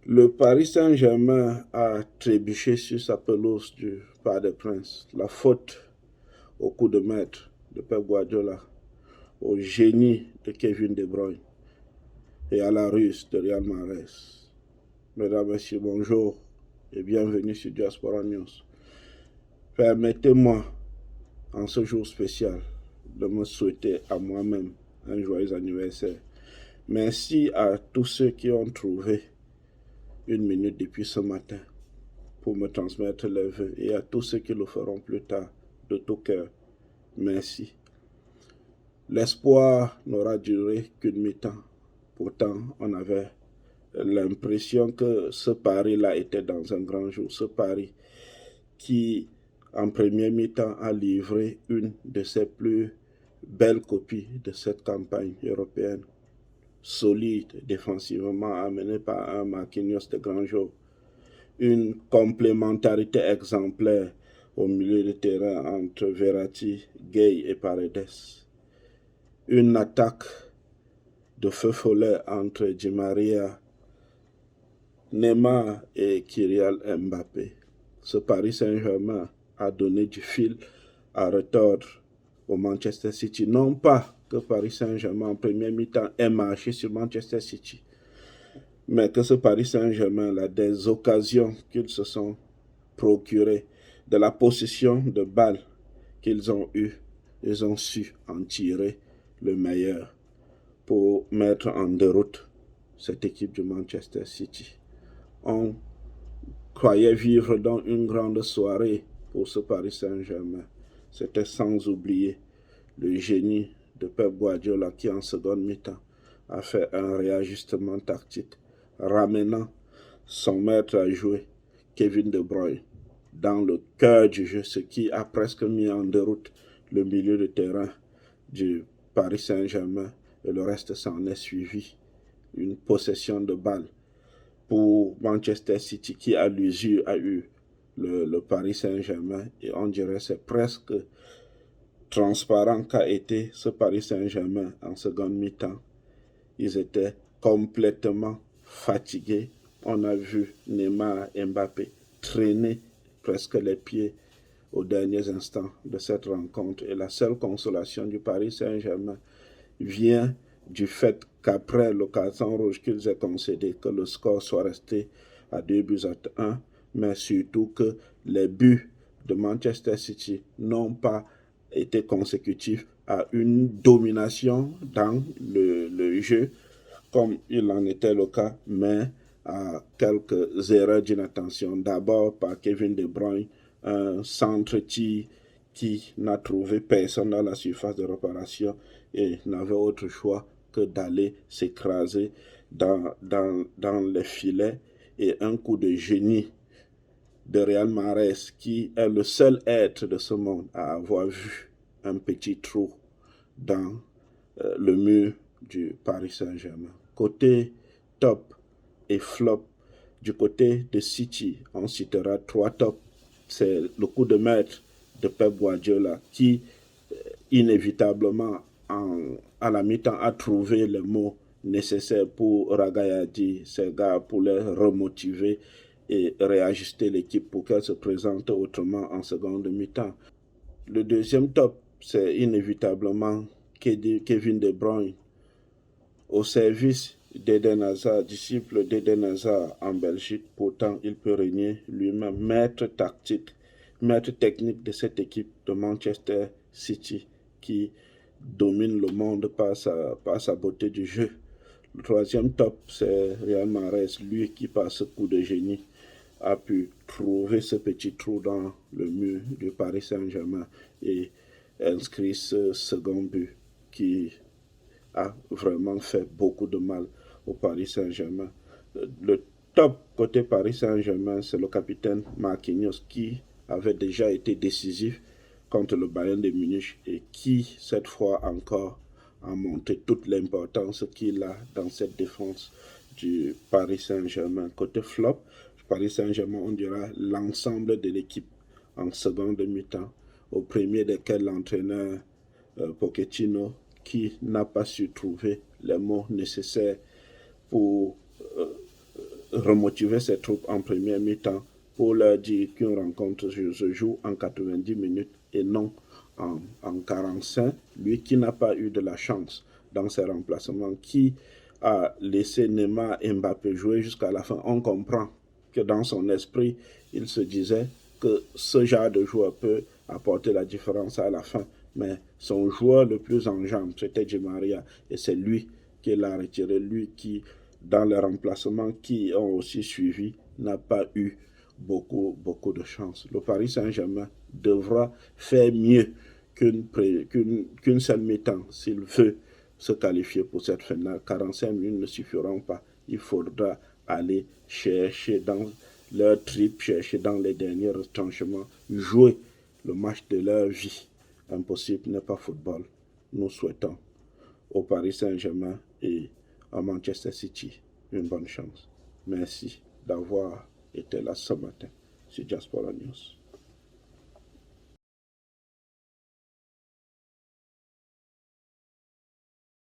Le Paris Saint-Germain a trébuché sur sa pelouse du Parc des Princes. La faute au coup de maître de Pep Guardiola, au génie de Kevin De Bruyne et à la ruse de Riyad Mahrez. Mesdames, Messieurs, bonjour et bienvenue sur Diaspora News. Permettez-moi, en ce jour spécial, de me souhaiter à moi-même un joyeux anniversaire. Merci à tous ceux qui ont trouvé une minute depuis ce matin pour me transmettre les vœux et à tous ceux qui le feront plus tard de tout cœur. Merci. L'espoir n'aura duré qu'une mi-temps. Pourtant, on avait l'impression que ce pari-là était dans un grand jour. Ce pari qui, en première mi-temps, a livré une de ses plus belles copies de cette campagne européenne. Solide défensivement, amené par un Marquinhos de grand jour. Une complémentarité exemplaire au milieu de terrain entre Verratti, Gueye et Paredes. Une attaque de feu follet entre Di Maria, Neymar et Kylian Mbappé. Ce Paris Saint-Germain a donné du fil à retordre au Manchester City. Non pas que Paris Saint-Germain en première mi-temps ait marché sur Manchester City, mais que ce Paris Saint-Germain a des occasions qu'ils se sont procurées, de la possession de balles qu'ils ont eues, ils ont su en tirer le meilleur pour mettre en déroute cette équipe de Manchester City. On croyait vivre dans une grande soirée pour ce Paris Saint-Germain. C'était sans oublier le génie de Pep Guardiola qui, en seconde mi-temps, a fait un réajustement tactique, ramenant son maître à jouer, Kevin De Bruyne, dans le cœur du jeu, ce qui a presque mis en déroute le milieu de terrain du Paris Saint-Germain, et le reste s'en est suivi. Une possession de balle pour Manchester City qui, à l'usure, a eu le Paris Saint-Germain, et on dirait que c'est presque transparent qu'a été ce Paris Saint-Germain en seconde mi-temps. Ils étaient complètement fatigués. On a vu Neymar et Mbappé traîner presque les pieds aux derniers instants de cette rencontre. Et la seule consolation du Paris Saint-Germain vient du fait qu'après le carton rouge qu'ils aient concédé, que le score soit resté à 2-1, mais surtout que les buts de Manchester City n'ont pas été consécutifs à une domination dans le jeu, comme il en était le cas, mais à quelques erreurs d'inattention. D'abord par Kevin De Bruyne, un centre-tir qui n'a trouvé personne dans la surface de réparation et n'avait autre choix que d'aller s'écraser dans les filets, et un coup de génie de Riyad Mahrez, qui est le seul être de ce monde à avoir vu un petit trou dans le mur du Paris Saint-Germain. Côté top et flop, du côté de City, on citera 3 tops. C'est le coup de maître de Pep Guardiola qui, inévitablement, à la mi-temps, a trouvé les mots nécessaires pour ragaillardir ces gars, pour les remotiver et réajuster l'équipe pour qu'elle se présente autrement en seconde mi-temps. Le deuxième top, c'est inévitablement Kevin De Bruyne, au service d'Eden Hazard, disciple d'Eden Hazard en Belgique. Pourtant, il peut régner lui-même maître tactique, maître technique de cette équipe de Manchester City qui domine le monde par sa beauté du jeu. Le troisième top, c'est Riyad Mahrez, lui qui, par ce coup de génie, a pu trouver ce petit trou dans le mur du Paris Saint-Germain et inscrit ce second but qui a vraiment fait beaucoup de mal au Paris Saint-Germain. Le top côté Paris Saint-Germain, c'est le capitaine Marquinhos qui avait déjà été décisif contre le Bayern de Munich et qui, cette fois encore, a montré toute l'importance qu'il a dans cette défense du Paris Saint-Germain. Côté flop, Paris Saint-Germain, on dira l'ensemble de l'équipe en seconde mi-temps, au premier desquels l'entraîneur Pochettino, qui n'a pas su trouver les mots nécessaires pour remotiver ses troupes en première mi-temps pour leur dire qu'une rencontre se joue en 90 minutes et non en 45. Lui qui n'a pas eu de la chance dans ses remplacements, qui a laissé Neymar et Mbappé jouer jusqu'à la fin, on comprend que dans son esprit, il se disait que ce genre de joueur peut apporter la différence à la fin. Mais son joueur le plus en jambes, c'était Di Maria. Et c'est lui qui l'a retiré. Lui qui, dans les remplacements qui ont aussi suivi, n'a pas eu beaucoup de chance. Le Paris Saint-Germain devra faire mieux qu'une seule mi-temps s'il veut se qualifier pour cette finale. 45 minutes ne suffiront pas. Il faudra aller chercher dans leur trip, chercher dans les derniers retranchements, jouer le match de leur vie. Impossible n'est pas football. Nous souhaitons au Paris Saint-Germain et à Manchester City une bonne chance. Merci d'avoir été là ce matin sur Diaspora News.